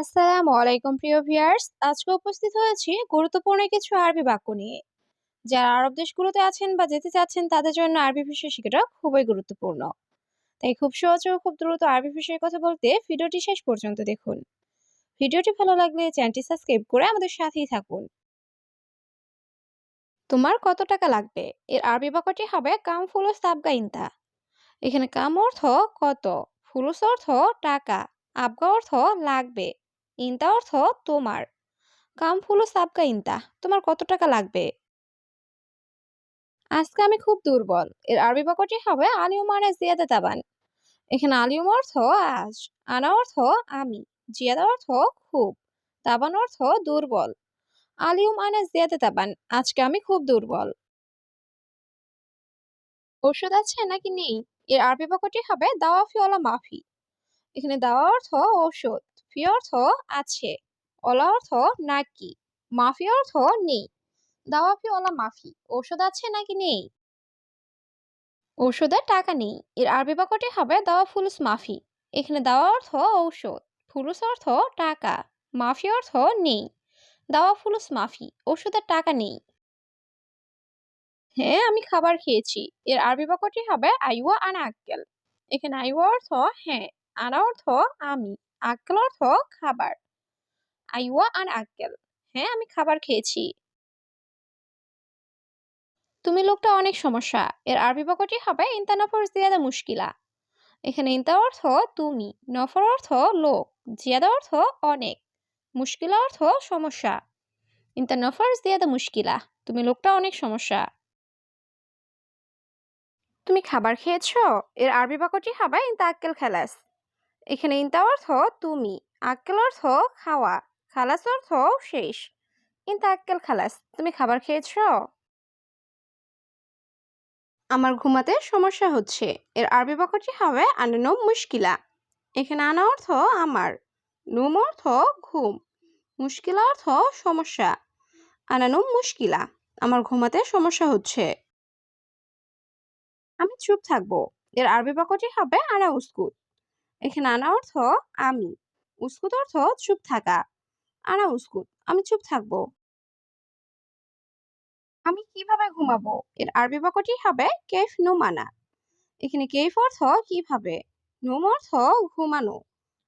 আসসালামু আলাইকুম প্রিয় ভিউয়ার্স, আজকে উপস্থিত হয়েছি গুরুত্বপূর্ণ কিছু আরবি বাক্য নিয়ে। যারা আরব দেশগুলোতে আছেন বা যেতে চাচ্ছেন তাদের জন্য আরবি ভাষা শেখাটা খুবই গুরুত্বপূর্ণ। তাই খুব সহজে ও খুব দ্রুত আরবি ভাষায় কথা বলতে ভিডিওটি শেষ পর্যন্ত দেখুন। ভিডিওটি ভালো লাগলে চ্যানেলটি সাবস্ক্রাইব করে আমাদের সাথেই থাকুন। তোমার কত টাকা লাগবে? এর আরবি বাক্যটি হবে কাম ফুলুস তাবগা ইনতা। এখানে কাম অর্থ কত, ফুলুস অর্থ টাকা, আবগা অর্থ লাগবে, ইনতা অর্থ তোমার। কাম ফুলুস আবগা ইনতা, তোমার কত টাকা লাগবে? আজকে আমি খুব দুর্বল। এর আরবি বাক্যটি হবে আলিও মানে জিয়াদা তাবান। এখানে আলিউম অর্থ আজ, আনা অর্থ আমি, জিয়াদা অর্থ খুব, তাবান অর্থ দুর্বল। আলিউম আনা জিয়াদা তাবান, আজকে আমি খুব দুর্বল। ওষুধ আছে নাকি নেই? এর আরবি বাক্যটি হবে দাওয়া ফি ওলা মাফি। এখানে দাওয়া অর্থ ঔষধ, ফি অর্থ আছে, ওলা অর্থ নাকি, মাফি অর্থ নেই। দাওয়া ফি ওলা মাফি, ঔষধ আছে নাকি নেই? ঔষধের টাকা নেই। এর আরবি বাক্যটি হবে দাওয়া ফুলুস মাফি। এখানে দাওয়া অর্থ ঔষধ, ফুলুস অর্থ টাকা, মাফি অর্থ নেই। দাওয়া ফুলুস মাফি, ওষুধের টাকা নেই। হ্যাঁ, আমি খাবার খেয়েছি। এর আরবি বাক্যটি হবে আইওয়া আনা আক্কেল। এখানে আইওয়া অর্থ হ্যাঁ, আনা অর্থ আমি, আক্কেল অর্থ খাবার। আইওয়া আনা আক্কেল, হ্যাঁ আমি খাবার খেয়েছি। তুমি লোকটা অনেক সমস্যা। এর আরবি বাক্যটি হবে ইনতানাফর জিয়াদা মুশকিলা। এখানে ইনতা অর্থ তুমি, নফর অর্থ লোক, জিয়াদা অর্থ অনেক, মুশকিলা অর্থ সমস্যা। ইনতা নফর জিয়াদা মুশকিলা, তুমি লোকটা অনেক সমস্যা। তুমি খাবার খেয়েছো? এর আরবি বাক্যটি হবে ইনতা আক্কেল খালাস। এখানে ইনতা অর্থ তুমি, আক্কেল অর্থ খাওয়া, খালাস অর্থ শেষ। ইনতা আক্কেল খালাস, তুমি খাবার খেয়েছো? আমার ঘুমাতে সমস্যা হচ্ছে। এর আরবি বাক্যটি হবে আনানো মুশকিলা। এখানে আনা অর্থ আমার, নুম অর্থ ঘুম, মুশকিলা অর্থ সমস্যা। আনানুম মুশকিলা, আমার ঘুমাতে সমস্যা হচ্ছে। আমি চুপ থাকবো। এর আরবি বাক্যটি হবে আনা উস্কুত। এখানে আনা অর্থ আমি, উস্কুত অর্থ চুপ থাকা। আনা উস্কুত, আমি চুপ থাকবো। আমি কিভাবে ঘুমাবো? এর আরবি বাক্যটি হবে কেফ নুমানা। এখানে কেফ অর্থ কিভাবে, নুম অর্থ ঘুমানো,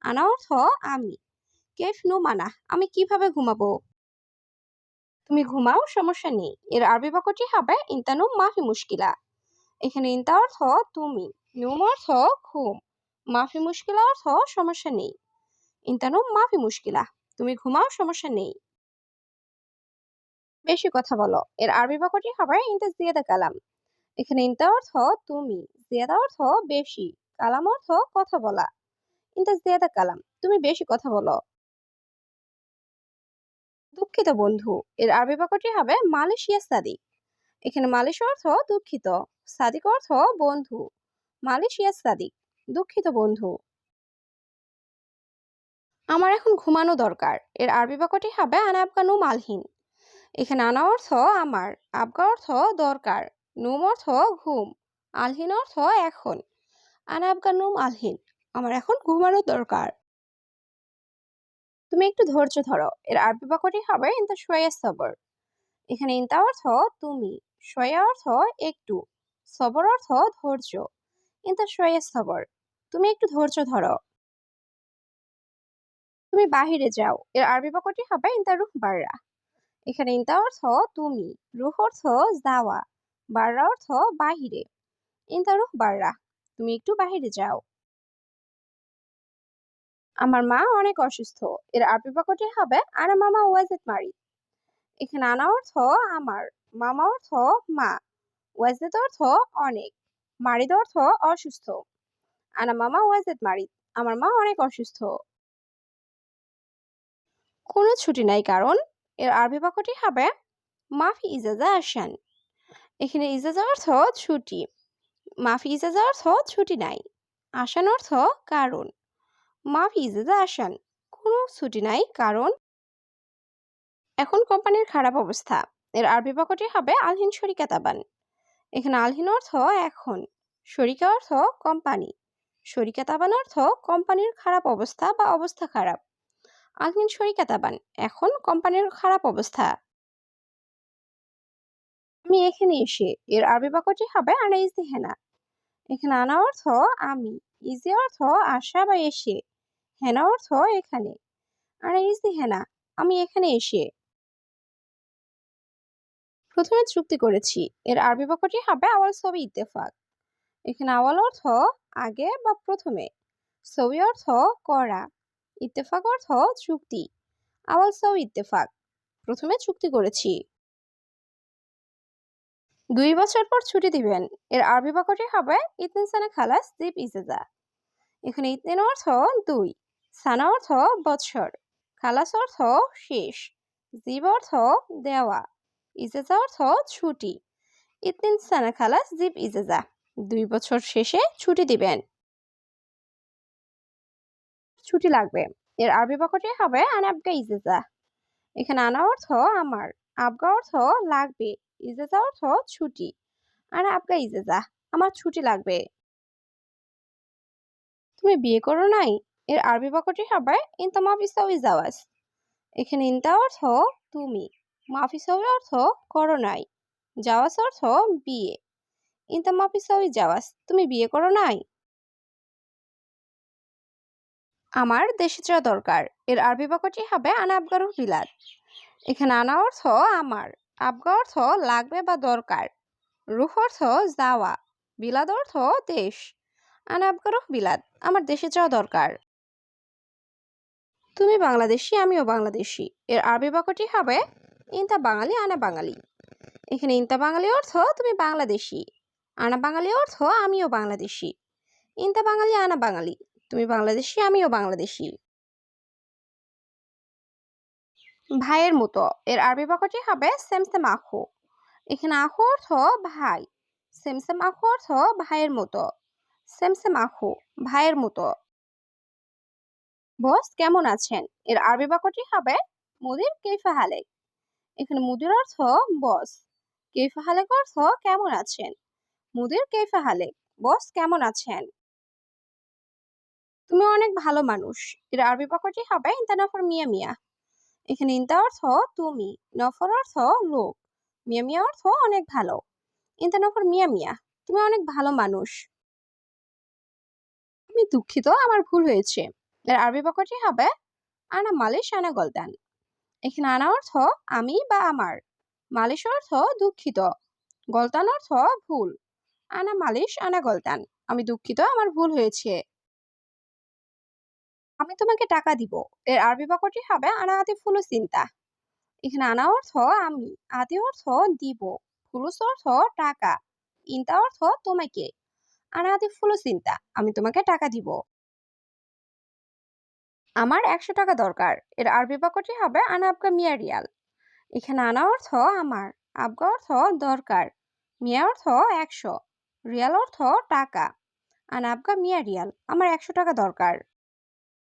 আনা অর্থ আমি, কেফ নুমানা, আমি কিভাবে ঘুমাবো। তুমি ঘুমাও, সমস্যা নেই। এর আরবি বাক্যটি হবে ইনতানুম মাফি মুশকিলা। এখানে ইনতা অর্থ তুমি, নুম অর্থ ঘুম, মাফি মুশকিলা অর্থ সমস্যা নেই। ইনতানুম মাফি মুশকিলা, তুমি ঘুমাও, সমস্যা নেই। বেশি কথা বলো। এর আরবি বাক্যটি হবে ইনতা জিয়াদা কালাম। এখানে ইনতা অর্থ তুমি, জিয়াদা অর্থ বেশি, কালাম অর্থ কথা বলা। ইনতা জিয়াদা কালাম, তুমি বেশি কথা বলো। দুঃখিত বন্ধু। এর আরবি বাক্যটি হবে মালয়েশিয়া সাদিক। এখানে মালিশ অর্থ দুঃখিত, সাদিক অর্থ বন্ধু। মালয়েশিয়া সাদিক, দুঃখিত বন্ধু। আমার এখন ঘুমানো দরকার। এর আরবি বাক্যটি হবে আনা আবগা নুম আলহিন। এখানে আনা অর্থ আমার, আবগা অর্থ দরকার, নুম অর্থ ঘুম, আলহিন অর্থ এখন। আনা আবগা নুম আলহিন, আমার এখন ঘুমানো দরকার। তুমি একটু ধৈর্য ধরো। এর আরবি বাক্যটি হবে ইনতা শোয়া সবর। এখানে ইনতা অর্থ তুমি, শোয়া অর্থ একটু, সবর অর্থ ধৈর্য। ইনতা শোয়া সবর, তুমি একটু ধৈর্য ধরো। তুমি বাহিরে যাও। এর আরবি বাক্যটি হবে ইনতা রুহ বাররা। এখানে ইনতা অর্থ তুমি, রুহ অর্থ যাওয়া, বাররা অর্থ বাহিরে। ইনতা রুহ বাররা, তুমি একটু বাহিরে যাও। আমার মা অনেক অসুস্থ। এর আরবি বাক্যটি হবে আনা মামা ওয়াজেদ মারি। এখানে আনা অর্থ আমার, মামা অর্থ মা, ওয়াজেদ অর্থ অনেক, মারিদ অর্থ অসুস্থ। আনা মামা ওয়াজেদ মারিদ, আমার মা অনেক অসুস্থ। কোনো ছুটি নাই কারণ। এর আরবি বাক্যটি হবে মাফি ইজাজা আসান। এখানে ইজাজা অর্থ ছুটি, মাফি ইজাজা অর্থ ছুটি নাই, আসান অর্থ কারণ। মাফি ইজাজা আসান, কোনো ছুটি নাই কারণ। এখন কোম্পানির খারাপ অবস্থা। এর আরবি বাক্যটি হবে আলহিন শরিকা তাবান। এখানে আলহিন অর্থ এখন, শরিকা অর্থ কোম্পানি, শরিকা তাবান অর্থ কোম্পানির খারাপ অবস্থা বা অবস্থা খারাপ। আলমিন শরিকা তাবান, এখন কোম্পানির খারাপ অবস্থা। আমি এখানে এসে, এর আরবি বাক্যটি হবে আনা ইজদিহেনা। এখানে আনা অর্থ আমি, ইজি অর্থ আসা বা এসে, হেনা অর্থ এখানে। আনা ইজদিহেনা, আমি এখানে এসে। প্রথমে চুক্তি করেছি, এর আরবি বাক্যটি হবে আওয়াল ছবি ইত্তেফাক। এখানে আওয়াল অর্থ আগে বা প্রথমে, ছবি অর্থ করা, ইত্তেফাক অর্থ চুক্তি। আওয়াল ছবি ইত্তেফাক, প্রথমে চুক্তি করেছি। 2 বছর পর ছুটি দিবেন, এর আরবি বাক্যটি হবে ইতনিন সানা খালাস জিব ইজাজা। এখানে ইতনিন অর্থ 2, সানা অর্থ বছর, খালাস অর্থ শেষ, জিব অর্থ দেওয়া, ইজাজা অর্থ ছুটি। ইতনিন সানা খালাস জিব ইজাজা, 2 বছর শেষে ছুটি দিবেন। ছুটি লাগবে, এর আরবি বাক্যটি হবে আনা আবগা ইজাজা। এখানে আনা অর্থ আমার, আবগা অর্থ লাগবে, ইজাজা অর্থ ছুটি। আনা আবগা ইজাজা, আমার ছুটি লাগবে। তুমি বিয়ে করো নাই, এর আরবি বাক্যটি হবে ইনতা মাফি সাউই জাওয়াজ। এখানে ইনতা অর্থ তুমি, মাফি সাউই অর্থ করো নাই, জাওয়াজ অর্থ বিয়ে। ইনতা মাফি সাউই জাওয়াজ, তুমি বিয়ে করো নাই। আমার দেশে যাওয়া দরকার, এর আরবি বাক্যটি হবে আনা আবগারু বিলাদ। এখানে আনা অর্থ আমার, আবগা অর্থ লাগবে বা দরকার, রুহ অর্থ যাওয়া, বিলাদ অর্থ দেশ। আনা আবগারু বিলাদ, আমার দেশে যাওয়া দরকার। তুমি বাংলাদেশি, আমিও বাংলাদেশি, এর আরবি বাক্যটি হবে ইনতা বাঙালি আনা বাঙালি। এখানে ইনতা বাঙালি অর্থ তুমি বাংলাদেশি, আনা বাঙালি অর্থ আমিও বাংলাদেশি। ইনতা বাঙালি আনা বাঙালি, তুমি বাংলাদেশি, আমিও বাংলাদেশি। ভাইয়ের মতো, এর আরবি বাক্যটি হবে সেমসেম আখু। এখানে আখু অর্থ ভাই, সেমসেম আখু অর্থ ভাইয়ের মতো, সেমসেম আখু ভাইয়ের মতো। বস কেমন আছেন, এর আরবি বাক্যটি হবে মুদির কেইফা হালেক। এখানে মুদির অর্থ বস, কেইফা হালেক অর্থ কেমন আছেন। মুদির কেইফা হালেক, বস কেমন আছেন। তুমি অনেক ভালো মানুষ, এর আরবি বাক্যটি হবে ইনতা নফর মিয়া মিয়া। এখানে ইনতা অর্থ তুমি, নফর অর্থ লোক, মিয়া মিয়া অর্থ অনেক ভালো। ইনতা নফর মিয়া মিয়া, তুমি অনেক ভালো মানুষ। আমি দুঃখিত, আমার ভুল হয়েছে, এর আরবি বাক্যটি হবে আনা মালিশ আনা গলদান। এখানে আনা অর্থ আমি বা আমার, মালিশ অর্থ দুঃখিত, গলতান অর্থ ভুল। আনা মালিশ আনা গলতান, আমি দুঃখিত, আমার ভুল হয়েছে। আমি তোমাকে টাকা দিব, এর আরবি বাক্যটি হবে আনা আতি ফুলু চিন্তা। এখানে আনা অর্থ আমি, আতি অর্থ দিব, ফুলুস অর্থ টাকা, ইন্তা অর্থ তোমাকে। আনা আতি ফুলু চিন্তা, আমি তোমাকে টাকা দিব। আমার 100 টাকা দরকার, এর আরবি বাক্যটি হবে আনা আবগা মিয়া রিয়াল। এখানে আনা অর্থ আমার, আবগা অর্থ দরকার, মিয়া অর্থ 100, রিয়াল অর্থ টাকা। আনা আবগা মিয়া রিয়াল, আমার 100 টাকা দরকার।